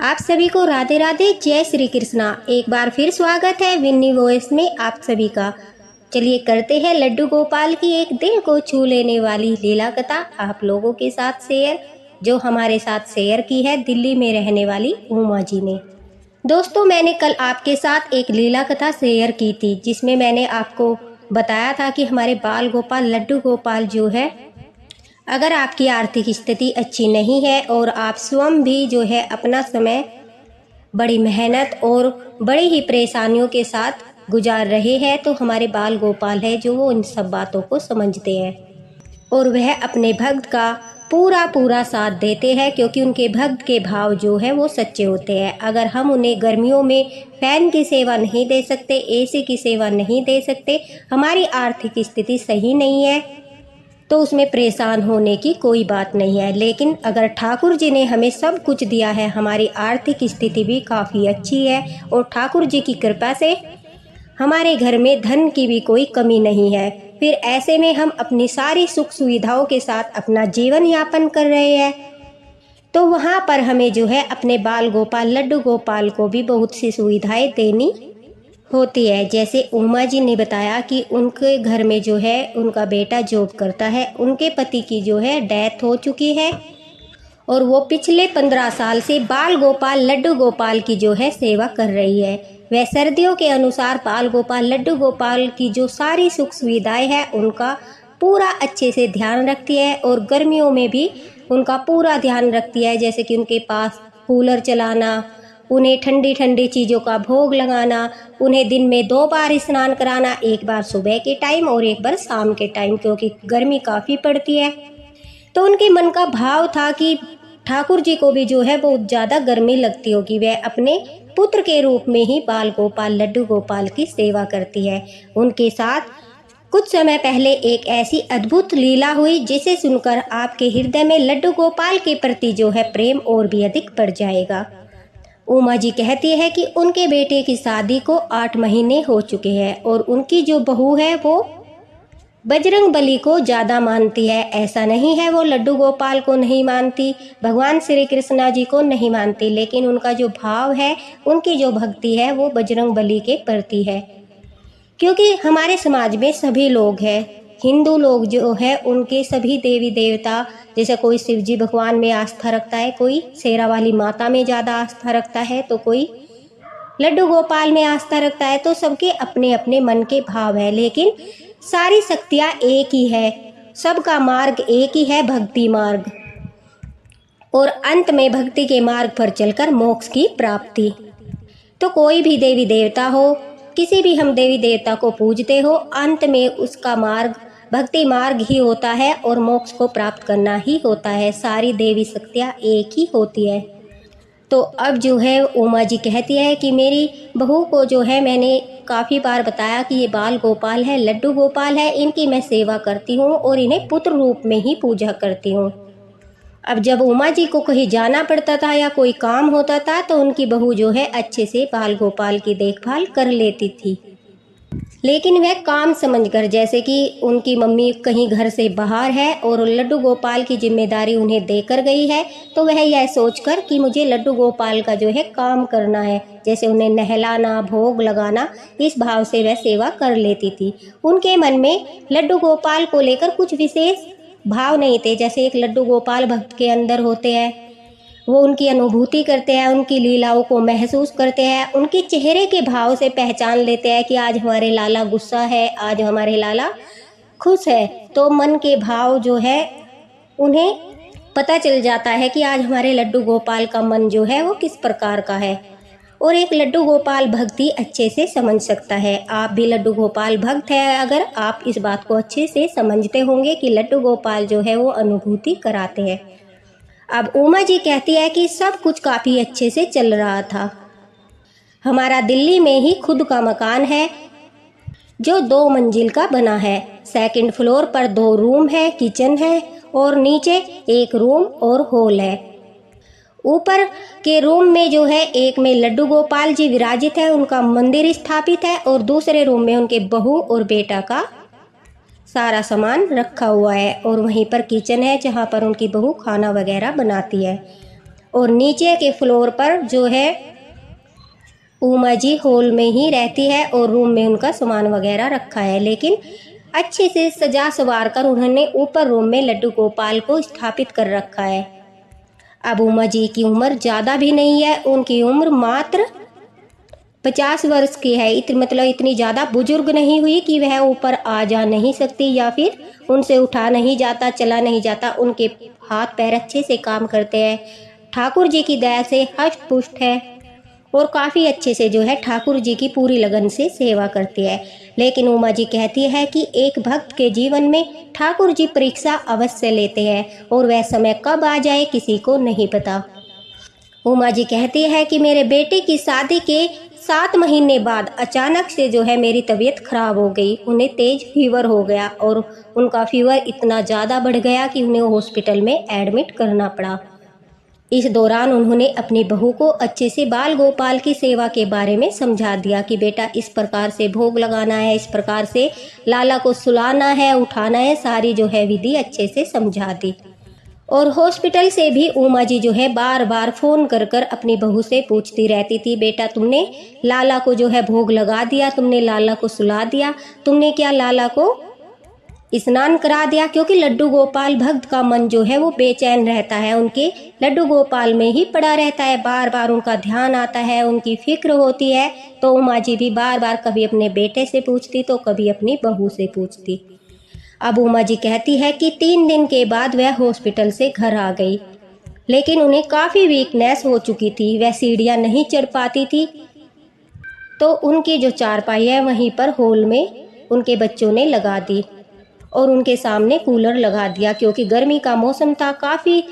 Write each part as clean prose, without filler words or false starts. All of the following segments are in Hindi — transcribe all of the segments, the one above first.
आप सभी को राधे राधे, जय श्री कृष्णा। एक बार फिर स्वागत है विन्नी वॉइस में आप सभी का। चलिए करते हैं लड्डू गोपाल की एक दिल को छू लेने वाली लीला कथा आप लोगों के साथ शेयर, जो हमारे साथ शेयर की है दिल्ली में रहने वाली उमा जी ने। दोस्तों, मैंने कल आपके साथ एक लीला कथा शेयर की थी जिसमें मैंने आपको बताया था कि हमारे बाल गोपाल लड्डू गोपाल जो है, अगर आपकी आर्थिक स्थिति अच्छी नहीं है और आप स्वयं भी जो है अपना समय बड़ी मेहनत और बड़ी ही परेशानियों के साथ गुजार रहे हैं, तो हमारे बाल गोपाल है जो वो इन सब बातों को समझते हैं और वह अपने भक्त का पूरा साथ देते हैं, क्योंकि उनके भक्त के भाव जो है वो सच्चे होते हैं। अगर हम उन्हें गर्मियों में फैन की सेवा नहीं दे सकते, एसी की सेवा नहीं दे सकते, हमारी आर्थिक स्थिति सही नहीं है, तो उसमें परेशान होने की कोई बात नहीं है। लेकिन अगर ठाकुर जी ने हमें सब कुछ दिया है, हमारी आर्थिक स्थिति भी काफ़ी अच्छी है और ठाकुर जी की कृपा से हमारे घर में धन की भी कोई कमी नहीं है, फिर ऐसे में हम अपनी सारी सुख सुविधाओं के साथ अपना जीवन यापन कर रहे हैं, तो वहाँ पर हमें जो है अपने बाल गोपाल लड्डू गोपाल को भी बहुत सी सुविधाएं देनी होती है। जैसे उमा जी ने बताया कि उनके घर में जो है उनका बेटा जॉब करता है, उनके पति की जो है डेथ हो चुकी है और वो पिछले 15 साल से बाल गोपाल लड्डू गोपाल की जो है सेवा कर रही है। वह सर्दियों के अनुसार बाल गोपाल लड्डू गोपाल की जो सारी सुख सुविधाएं हैं उनका पूरा अच्छे से ध्यान रखती है और गर्मियों में भी उनका पूरा ध्यान रखती है। जैसे कि उनके पास कूलर चलाना, उन्हें ठंडी ठंडी चीज़ों का भोग लगाना, उन्हें दिन में 2 बार स्नान कराना, एक बार सुबह के टाइम और एक बार शाम के टाइम, क्योंकि गर्मी काफ़ी पड़ती है। तो उनके मन का भाव था कि ठाकुर जी को भी जो है बहुत ज़्यादा गर्मी लगती होगी, वह अपने पुत्र के रूप में ही बाल गोपाल लड्डू गोपाल की सेवा करती है। उनके साथ कुछ समय पहले एक ऐसी अद्भुत लीला हुई जिसे सुनकर आपके हृदय में लड्डू गोपाल के प्रति जो है प्रेम और भी अधिक बढ़ जाएगा। उमा जी कहती है कि उनके बेटे की शादी को 8 महीने हो चुके हैं और उनकी जो बहू है वो बजरंग बली को ज़्यादा मानती है। ऐसा नहीं है वो लड्डू गोपाल को नहीं मानती, भगवान श्री कृष्णा जी को नहीं मानती, लेकिन उनका जो भाव है, उनकी जो भक्ति है वो बजरंग बली के प्रति है। क्योंकि हमारे समाज में सभी लोग हैं, हिंदू लोग जो है उनके सभी देवी देवता, जैसे कोई शिव जी भगवान में आस्था रखता है, कोई शेरा वाली माता में ज़्यादा आस्था रखता है, तो कोई लड्डू गोपाल में आस्था रखता है, तो सबके अपने अपने मन के भाव है, लेकिन सारी शक्तियाँ एक ही है, सबका मार्ग एक ही है, भक्ति मार्ग, और अंत में भक्ति के मार्ग पर चलकर मोक्ष की प्राप्ति। तो कोई भी देवी देवता हो, किसी भी हम देवी देवता को पूजते हो, अंत में उसका मार्ग भक्ति मार्ग ही होता है और मोक्ष को प्राप्त करना ही होता है। सारी देवी शक्तियाँ एक ही होती है। तो अब जो है उमा जी कहती है कि मेरी बहू को जो है, मैंने काफ़ी बार बताया कि ये बाल गोपाल है, लड्डू गोपाल है, इनकी मैं सेवा करती हूँ और इन्हें पुत्र रूप में ही पूजा करती हूँ। अब जब उमा जी को कहीं जाना पड़ता था या कोई काम होता था, तो उनकी बहू जो है अच्छे से बाल गोपाल की देखभाल कर लेती थी, लेकिन वह काम समझकर, जैसे कि उनकी मम्मी कहीं घर से बाहर है और लड्डू गोपाल की जिम्मेदारी उन्हें देकर गई है, तो वह यह सोचकर कि मुझे लड्डू गोपाल का जो है काम करना है, जैसे उन्हें नहलाना, भोग लगाना, इस भाव से वह सेवा कर लेती थी। उनके मन में लड्डू गोपाल को लेकर कुछ विशेष भाव नहीं थे। जैसे एक लड्डू गोपाल भक्त के अंदर होते हैं, वो उनकी अनुभूति करते हैं, उनकी लीलाओं को महसूस करते हैं, उनके चेहरे के भाव से पहचान लेते हैं कि आज हमारे लाला गुस्सा है, आज हमारे लाला खुश है, तो मन के भाव जो है उन्हें पता चल जाता है कि आज हमारे लड्डू गोपाल का मन जो है वो किस प्रकार का है। और एक लड्डू गोपाल भक्ति अच्छे से समझ सकता है। आप भी लड्डू गोपाल भक्त है, अगर आप इस बात को अच्छे से समझते होंगे कि लड्डू गोपाल जो है वो अनुभूति कराते हैं। अब उमा जी कहती है कि सब कुछ काफ़ी अच्छे से चल रहा था। हमारा दिल्ली में ही खुद का मकान है जो 2 मंजिल का बना है। सेकंड फ्लोर पर 2 रूम है, किचन है और नीचे 1 रूम और हॉल है। ऊपर के रूम में जो है, एक में लड्डू गोपाल जी विराजित है, उनका मंदिर स्थापित है, और दूसरे रूम में उनके बहू और बेटा का सारा सामान रखा हुआ है, और वहीं पर किचन है जहाँ पर उनकी बहू खाना वगैरह बनाती है। और नीचे के फ्लोर पर जो है उमा जी हॉल में ही रहती है और रूम में उनका सामान वगैरह रखा है, लेकिन अच्छे से सजा सवार कर उन्होंने ऊपर रूम में लड्डू गोपाल को स्थापित कर रखा है। अब उमा जी की उम्र ज़्यादा भी नहीं है, उनकी उम्र मात्र 50 वर्ष की है। मतलब इतनी ज़्यादा बुजुर्ग नहीं हुई कि वह ऊपर आ जा नहीं सकती या फिर उनसे उठा नहीं जाता, चला नहीं जाता। उनके हाथ पैर अच्छे से काम करते हैं, ठाकुर जी की दया से हष्ट पुष्ट है और काफ़ी अच्छे से जो है ठाकुर जी की पूरी लगन से सेवा करती है। लेकिन उमा जी कहती है कि एक भक्त के जीवन में ठाकुर जी परीक्षा अवश्य लेते हैं और वह समय कब आ जाए किसी को नहीं पता। उमा जी कहती है कि मेरे बेटे की शादी के 7 महीने बाद अचानक से जो है मेरी तबीयत खराब हो गई। उन्हें तेज फीवर हो गया और उनका फीवर इतना ज़्यादा बढ़ गया कि उन्हें हॉस्पिटल में एडमिट करना पड़ा। इस दौरान उन्होंने अपनी बहू को अच्छे से बाल गोपाल की सेवा के बारे में समझा दिया कि बेटा इस प्रकार से भोग लगाना है, इस प्रकार से लाला को सुलाना है, उठाना है, सारी जो है विधि अच्छे से समझा दी। और हॉस्पिटल से भी उमा जी जो है बार बार फ़ोन कर कर अपनी बहू से पूछती रहती थी, बेटा तुमने लाला को जो है भोग लगा दिया, तुमने लाला को सुला दिया, तुमने क्या लाला को स्नान करा दिया? क्योंकि लड्डू गोपाल भक्त का मन जो है वो बेचैन रहता है, उनके लड्डू गोपाल में ही पड़ा रहता है, बार बार उनका ध्यान आता है, उनकी फिक्र होती है। तो उमा जी भी बार बार कभी अपने बेटे से पूछती तो कभी अपनी बहू से पूछती। अब उमा जी कहती है कि 3 दिन के बाद वह हॉस्पिटल से घर आ गई, लेकिन उन्हें काफ़ी वीकनेस हो चुकी थी, वह सीढ़ियाँ नहीं चढ़ पाती थी। तो उनकी जो चारपाई है वहीं पर हॉल में उनके बच्चों ने लगा दी और उनके सामने कूलर लगा दिया, क्योंकि गर्मी का मौसम था, काफ़ी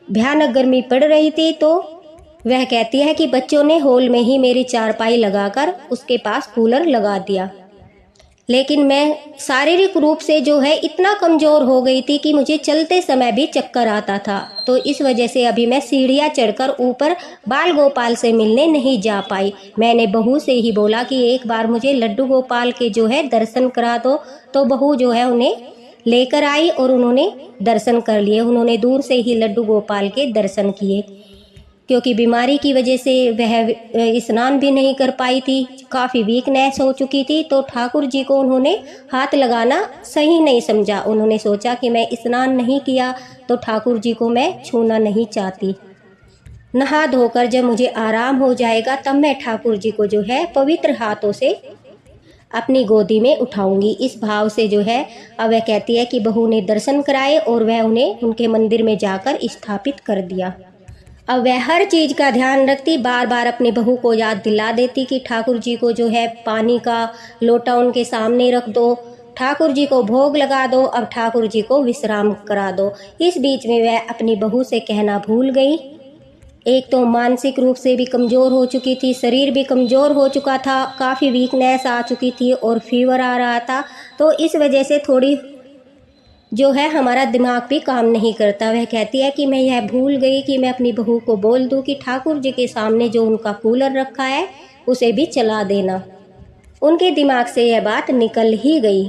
भयानक गर्मी पड़ रही थी। तो वह कहती है कि बच्चों ने हॉल में ही मेरी चारपाई लगाकर उसके पास कूलर लगा दिया, लेकिन मैं शारीरिक रूप से जो है इतना कमज़ोर हो गई थी कि मुझे चलते समय भी चक्कर आता था। तो इस वजह से अभी मैं सीढ़ियाँ चढ़कर ऊपर बाल गोपाल से मिलने नहीं जा पाई। मैंने बहू से ही बोला कि एक बार मुझे लड्डू गोपाल के जो है दर्शन करा दो, तो बहू जो है उन्हें लेकर आई और उन्होंने दर्शन कर लिए। उन्होंने दूर से ही लड्डू गोपाल के दर्शन किए, क्योंकि बीमारी की वजह से वह स्नान भी नहीं कर पाई थी, काफ़ी वीकनेस हो चुकी थी। तो ठाकुर जी को उन्होंने हाथ लगाना सही नहीं समझा। उन्होंने सोचा कि मैं स्नान नहीं किया तो ठाकुर जी को मैं छूना नहीं चाहती। नहा धोकर जब मुझे आराम हो जाएगा तब मैं ठाकुर जी को जो है पवित्र हाथों से अपनी गोदी में उठाऊंगी। इस भाव से जो है अब वह कहती है कि बहू ने दर्शन कराए और वह उन्हें उनके मंदिर में जाकर स्थापित कर दिया। अब वह हर चीज़ का ध्यान रखती, बार बार अपनी बहू को याद दिला देती कि ठाकुर जी को जो है पानी का लोटा उनके सामने रख दो, ठाकुर जी को भोग लगा दो, अब ठाकुर जी को विश्राम करा दो। इस बीच में वह अपनी बहू से कहना भूल गई। एक तो मानसिक रूप से भी कमज़ोर हो चुकी थी, शरीर भी कमज़ोर हो चुका था, काफ़ी वीकनेस आ चुकी थी और फीवर आ रहा था। तो इस वजह से थोड़ी जो है हमारा दिमाग भी काम नहीं करता। वह कहती है कि मैं यह भूल गई कि मैं अपनी बहू को बोल दूं कि ठाकुर जी के सामने जो उनका कूलर रखा है उसे भी चला देना। उनके दिमाग से यह बात निकल ही गई।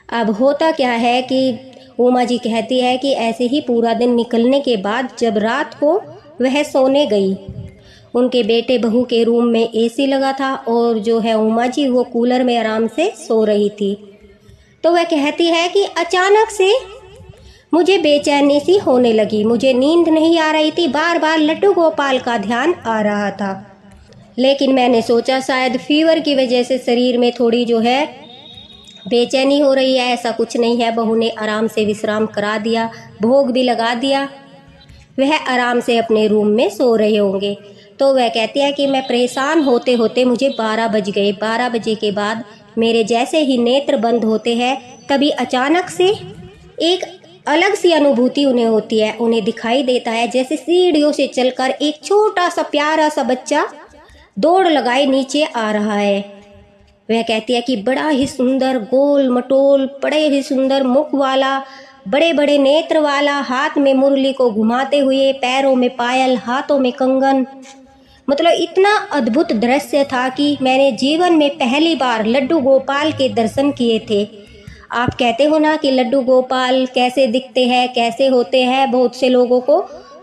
अब होता क्या है कि उमा जी कहती है कि ऐसे ही पूरा दिन निकलने के बाद जब रात को वह सोने गई, उनके बेटे बहू के रूम में एसी लगा था और जो है उमा जी वो कूलर में आराम से सो रही थी। तो वह कहती है कि अचानक से मुझे बेचैनी सी होने लगी, मुझे नींद नहीं आ रही थी, बार बार लड्डू गोपाल का ध्यान आ रहा था। लेकिन मैंने सोचा शायद फीवर की वजह से शरीर में थोड़ी जो है बेचैनी हो रही है, ऐसा कुछ नहीं है। बहू ने आराम से विश्राम करा दिया, भोग भी लगा दिया, वह आराम से अपने रूम में सो रहे होंगे। तो वह कहती है कि मैं परेशान होते होते मुझे 12 बज गए। 12 बजे के बाद मेरे जैसे ही नेत्र बंद होते हैं तभी अचानक से एक अलग सी अनुभूति उन्हें होती है। उन्हें दिखाई देता है जैसे सीढ़ियों से चलकर एक छोटा सा प्यारा सा बच्चा दौड़ लगाए नीचे आ रहा है। वह कहती है कि बड़ा ही सुंदर, गोल मटोल, बड़े ही सुंदर मुख वाला, बड़े बड़े नेत्र वाला, हाथ में मुरली को घुमाते हुए, पैरों में पायल, हाथों में कंगन। मतलब इतना अद्भुत दृश्य था कि मैंने जीवन में पहली बार लड्डू गोपाल के दर्शन किए थे। आप कहते हो ना कि लड्डू गोपाल कैसे दिखते हैं, कैसे होते हैं, बहुत से लोगों को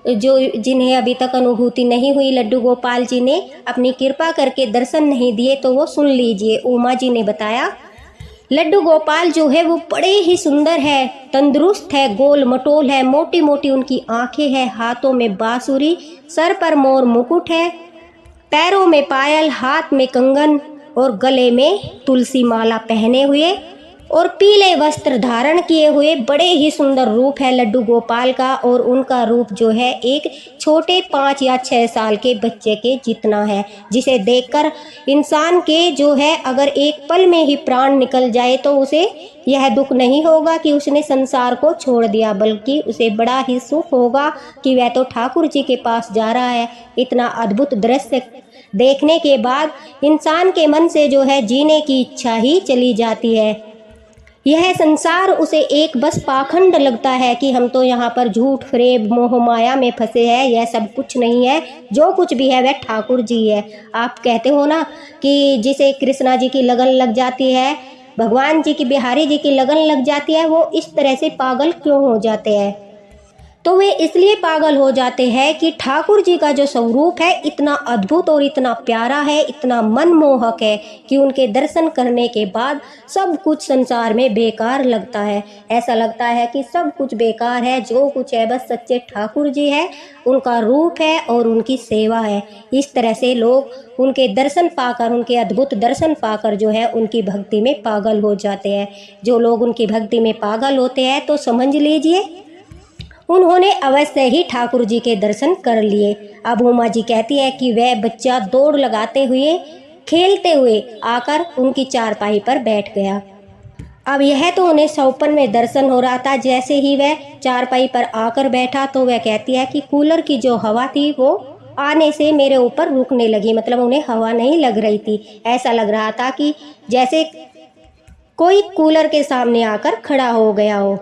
जो जिन्हें अभी तक अनुभूति नहीं हुई, लड्डू गोपाल जी ने अपनी कृपा करके दर्शन नहीं दिए, तो वो सुन लीजिए। उमा जी ने बताया, लड्डू गोपाल जो है वो बड़े ही सुंदर है, तंदुरुस्त है, गोल मटोल है, मोटी मोटी उनकी आंखें हैं, हाथों में बांसुरी, सर पर मोर मुकुट है, पैरों में पायल, हाथ में कंगन और गले में तुलसी माला पहने हुए और पीले वस्त्र धारण किए हुए बड़े ही सुंदर रूप है लड्डू गोपाल का। और उनका रूप जो है एक छोटे 5 या 6 साल के बच्चे के जितना है, जिसे देखकर इंसान के जो है अगर एक पल में ही प्राण निकल जाए तो उसे यह दुख नहीं होगा कि उसने संसार को छोड़ दिया, बल्कि उसे बड़ा ही सुख होगा कि वह तो ठाकुर जी के पास जा रहा है। इतना अद्भुत दृश्य देखने के बाद इंसान के मन से जो है जीने की इच्छा ही चली जाती है। यह संसार उसे एक बस पाखंड लगता है कि हम तो यहाँ पर झूठ फरेब मोह माया में फंसे हैं। यह सब कुछ नहीं है, जो कुछ भी है वह ठाकुर जी है। आप कहते हो ना कि जिसे कृष्णा जी की लगन लग जाती है, भगवान जी की, बिहारी जी की लगन लग जाती है, वो इस तरह से पागल क्यों हो जाते हैं? तो वे इसलिए पागल हो जाते हैं कि ठाकुर जी का जो स्वरूप है इतना अद्भुत और इतना प्यारा है, इतना मनमोहक है कि उनके दर्शन करने के बाद सब कुछ संसार में बेकार लगता है। ऐसा लगता है कि सब कुछ बेकार है, जो कुछ है बस सच्चे ठाकुर जी है, उनका रूप है और उनकी सेवा है। इस तरह से लोग उनके दर्शन पाकर, उनके अद्भुत दर्शन पाकर जो है उनकी भक्ति में पागल हो जाते हैं। जो लोग उनकी भक्ति में पागल होते हैं तो समझ लीजिए उन्होंने अवश्य ही ठाकुर जी के दर्शन कर लिए। अब उमा जी कहती है कि वह बच्चा दौड़ लगाते हुए, खेलते हुए आकर उनकी चारपाई पर बैठ गया। अब यह तो उन्हें सौपन में दर्शन हो रहा था। जैसे ही वह चारपाई पर आकर बैठा तो वह कहती है कि कूलर की जो हवा थी वो आने से मेरे ऊपर रुकने लगी, मतलब उन्हें हवा नहीं लग रही थी। ऐसा लग रहा था कि जैसे कोई कूलर के सामने आकर खड़ा हो गया हो।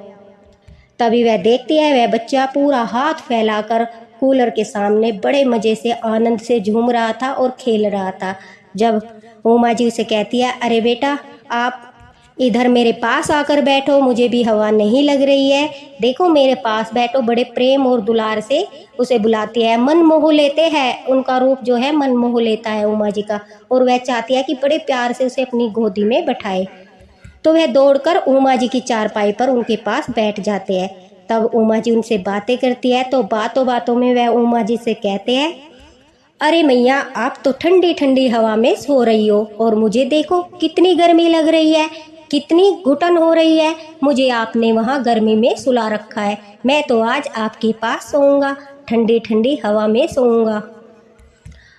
तभी वह देखती है वह बच्चा पूरा हाथ फैलाकर कूलर के सामने बड़े मज़े से आनंद से झूम रहा था और खेल रहा था। जब उमा जी उसे कहती है, अरे बेटा आप इधर मेरे पास आकर बैठो, मुझे भी हवा नहीं लग रही है, देखो मेरे पास बैठो, बड़े प्रेम और दुलार से उसे बुलाती है। मन मोह लेते हैं, उनका रूप जो है मन मोह लेता है उमा जी का, और वह चाहती है कि बड़े प्यार से उसे अपनी गोदी में बैठाए। तो वह दौड़कर उमा जी की चारपाई पर उनके पास बैठ जाते हैं। तब उमा जी उनसे बातें करती है, तो बातों बातों में वह उमा जी से कहते हैं, अरे मैया आप तो ठंडी ठंडी हवा में सो रही हो और मुझे देखो कितनी गर्मी लग रही है, कितनी घुटन हो रही है, मुझे आपने वहाँ गर्मी में सुला रखा है। मैं तो आज आपके पास सोऊंगा, ठंडी ठंडी हवा में सोऊंगा।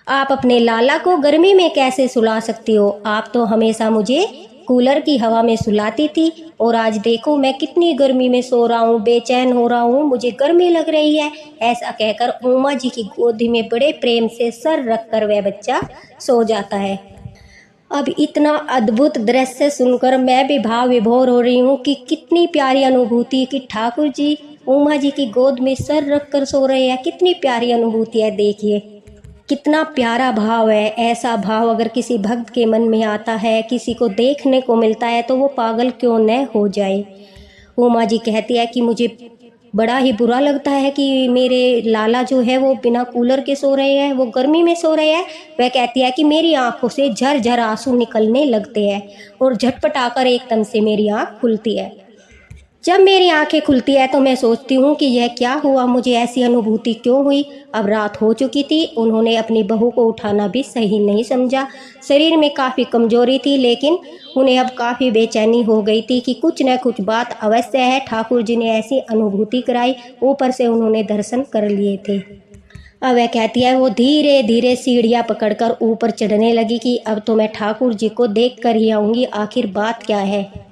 आप अपने लाला को गर्मी में कैसे सुला सकती हो? आप तो हमेशा मुझे कूलर की हवा में सुलाती थी और आज देखो मैं कितनी गर्मी में सो रहा हूँ, बेचैन हो रहा हूँ, मुझे गर्मी लग रही है। ऐसा कहकर उमा जी की गोदी में बड़े प्रेम से सर रखकर वह बच्चा सो जाता है। अब इतना अद्भुत दृश्य सुनकर मैं भी भाव विभोर हो रही हूँ कि कितनी प्यारी अनुभूति कि ठाकुर जी उमा जी की गोद में सर रखकर सो रहे हैं। कितनी प्यारी अनुभूति है, देखिए कितना प्यारा भाव है। ऐसा भाव अगर किसी भक्त के मन में आता है, किसी को देखने को मिलता है, तो वो पागल क्यों न हो जाए। उमा जी कहती है कि मुझे बड़ा ही बुरा लगता है कि मेरे लाला जो है वो बिना कूलर के सो रहे हैं, वो गर्मी में सो रहे हैं। वह कहती है कि मेरी आंखों से झरझर आंसू निकलने लगते हैं और झटपट आकर एकदम से मेरी आंख खुलती है। जब मेरी आंखें खुलती है तो मैं सोचती हूँ कि यह क्या हुआ, मुझे ऐसी अनुभूति क्यों हुई। अब रात हो चुकी थी, उन्होंने अपनी बहू को उठाना भी सही नहीं समझा। शरीर में काफ़ी कमजोरी थी, लेकिन उन्हें अब काफ़ी बेचैनी हो गई थी कि कुछ न कुछ बात अवश्य है। ठाकुर जी ने ऐसी अनुभूति कराई, ऊपर से उन्होंने दर्शन कर लिए थे। अब वह कहती है वो धीरे धीरे सीढ़ियाँ पकड़कर ऊपर चढ़ने लगी कि अब तो मैं ठाकुर जी को देख कर ही आऊँगी, आखिर बात क्या है।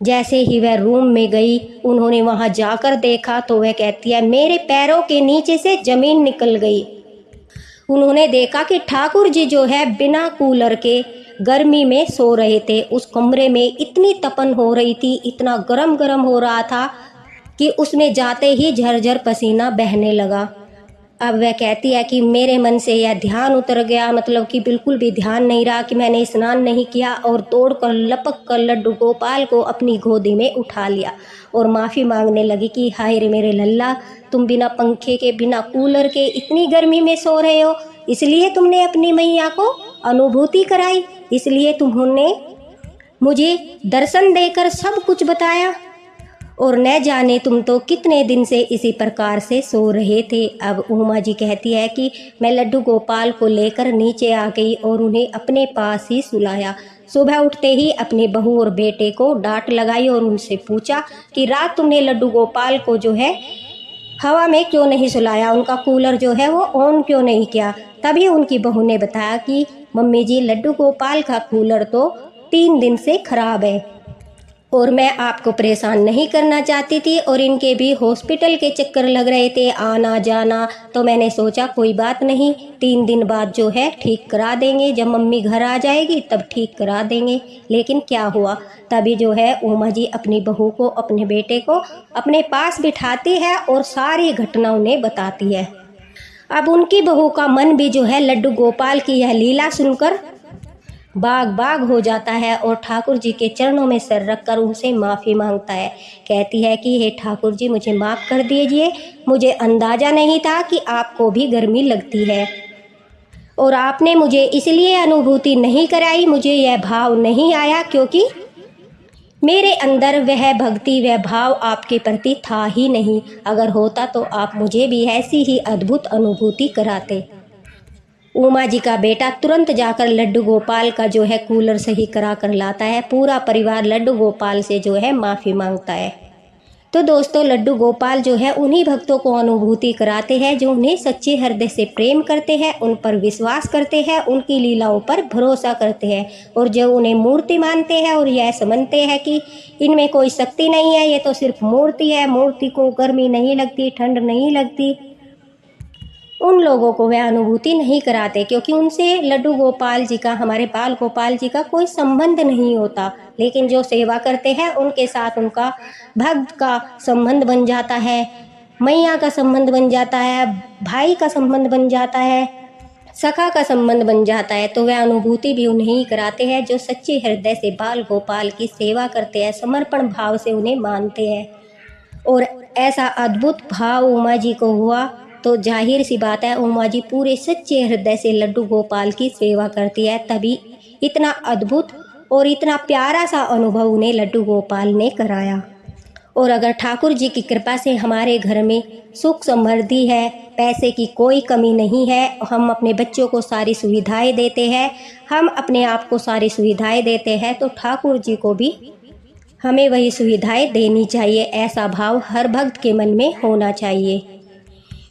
जैसे ही वह रूम में गई, उन्होंने वहां जाकर देखा तो वह कहती है मेरे पैरों के नीचे से जमीन निकल गई। उन्होंने देखा कि ठाकुर जी जो है बिना कूलर के गर्मी में सो रहे थे। उस कमरे में इतनी तपन हो रही थी, इतना गरम गरम हो रहा था कि उसमें जाते ही झरझर पसीना बहने लगा। अब वह कहती है कि मेरे मन से यह ध्यान उतर गया, मतलब कि बिल्कुल भी ध्यान नहीं रहा कि मैंने स्नान नहीं किया, और दौड़कर लपक कर लड्डू गोपाल को अपनी गोदी में उठा लिया और माफ़ी मांगने लगी कि हाय रे मेरे लल्ला, तुम बिना पंखे के बिना कूलर के इतनी गर्मी में सो रहे हो, इसलिए तुमने अपनी मैया को अनुभूति कराई, इसलिए तुमने मुझे दर्शन देकर सब कुछ बताया, और न जाने तुम तो कितने दिन से इसी प्रकार से सो रहे थे। अब उमा जी कहती है कि मैं लड्डू गोपाल को लेकर नीचे आ गई और उन्हें अपने पास ही सुलाया। सुबह उठते ही अपने बहू और बेटे को डांट लगाई और उनसे पूछा कि रात तुमने लड्डू गोपाल को जो है हवा में क्यों नहीं सुलाया, उनका कूलर जो है वो ऑन क्यों नहीं किया। तभी उनकी बहू ने बताया कि मम्मी जी, लड्डू गोपाल का कूलर तो 3 दिन से खराब है और मैं आपको परेशान नहीं करना चाहती थी, और इनके भी हॉस्पिटल के चक्कर लग रहे थे आना जाना, तो मैंने सोचा कोई बात नहीं, 3 दिन बाद जो है ठीक करा देंगे, जब मम्मी घर आ जाएगी तब ठीक करा देंगे। लेकिन क्या हुआ, तभी जो है उमा जी अपनी बहू को, अपने बेटे को अपने पास बिठाती है और सारी घटना उन्हें बताती है। अब उनकी बहू का मन भी जो है लड्डू गोपाल की यह लीला सुनकर बाग बाग हो जाता है और ठाकुर जी के चरणों में सर रखकर उनसे माफ़ी मांगता है। कहती है कि हे ठाकुर जी, मुझे माफ़ कर दीजिए, मुझे अंदाज़ा नहीं था कि आपको भी गर्मी लगती है, और आपने मुझे इसलिए अनुभूति नहीं कराई, मुझे यह भाव नहीं आया क्योंकि मेरे अंदर वह भक्ति, वह भाव आपके प्रति था ही नहीं। अगर होता तो आप मुझे भी ऐसी ही अद्भुत अनुभूति कराते। उमा जी का बेटा तुरंत जाकर लड्डू गोपाल का जो है कूलर सही करा कर लाता है। पूरा परिवार लड्डू गोपाल से जो है माफ़ी मांगता है। तो दोस्तों, लड्डू गोपाल जो है उन्हीं भक्तों को अनुभूति कराते हैं जो उन्हें सच्चे हृदय से प्रेम करते हैं, उन पर विश्वास करते हैं, उनकी लीलाओं पर भरोसा करते हैं, और जो उन्हें मूर्ति मानते हैं और यह समझते हैं कि इनमें कोई शक्ति नहीं है, ये तो सिर्फ मूर्ति है, मूर्ति को गर्मी नहीं लगती, ठंड नहीं लगती, उन लोगों को वह अनुभूति नहीं कराते, क्योंकि उनसे लड्डू गोपाल जी का, हमारे बाल गोपाल जी का कोई संबंध नहीं होता। लेकिन जो सेवा करते हैं उनके साथ उनका भक्त का संबंध बन जाता है, मैया का संबंध बन जाता है, भाई का संबंध बन जाता है, सखा का संबंध बन जाता है। तो वह अनुभूति भी उन्हें ही कराते हैं जो सच्चे हृदय से बाल गोपाल की सेवा करते हैं, समर्पण भाव से उन्हें मानते हैं। और ऐसा अद्भुत भाव उमा जी को हुआ तो जाहिर सी बात है उमा जी पूरे सच्चे हृदय से लड्डू गोपाल की सेवा करती है, तभी इतना अद्भुत और इतना प्यारा सा अनुभव उन्हें लड्डू गोपाल ने कराया। और अगर ठाकुर जी की कृपा से हमारे घर में सुख समृद्धि है, पैसे की कोई कमी नहीं है, हम अपने बच्चों को सारी सुविधाएं देते हैं, हम अपने आप को सारी सुविधाएं देते हैं, तो ठाकुर जी को भी हमें वही सुविधाएं देनी चाहिए। ऐसा भाव हर भक्त के मन में होना चाहिए,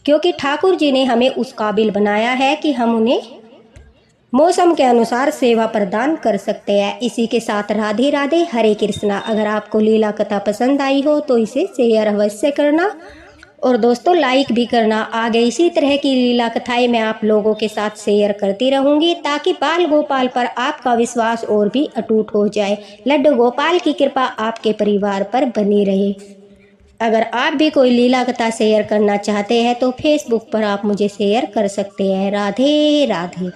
क्योंकि ठाकुर जी ने हमें उस काबिल बनाया है कि हम उन्हें मौसम के अनुसार सेवा प्रदान कर सकते हैं। इसी के साथ राधे राधे, हरे कृष्णा। अगर आपको लीला कथा पसंद आई हो तो इसे शेयर अवश्य करना, और दोस्तों लाइक भी करना। आगे इसी तरह की लीला कथाएं मैं आप लोगों के साथ शेयर करती रहूंगी, ताकि बाल गोपाल पर आपका विश्वास और भी अटूट हो जाए। लड्डू गोपाल की कृपा आपके परिवार पर बनी रहे। अगर आप भी कोई लीला कथा शेयर करना चाहते हैं तो फेसबुक पर आप मुझे शेयर कर सकते हैं। राधे राधे।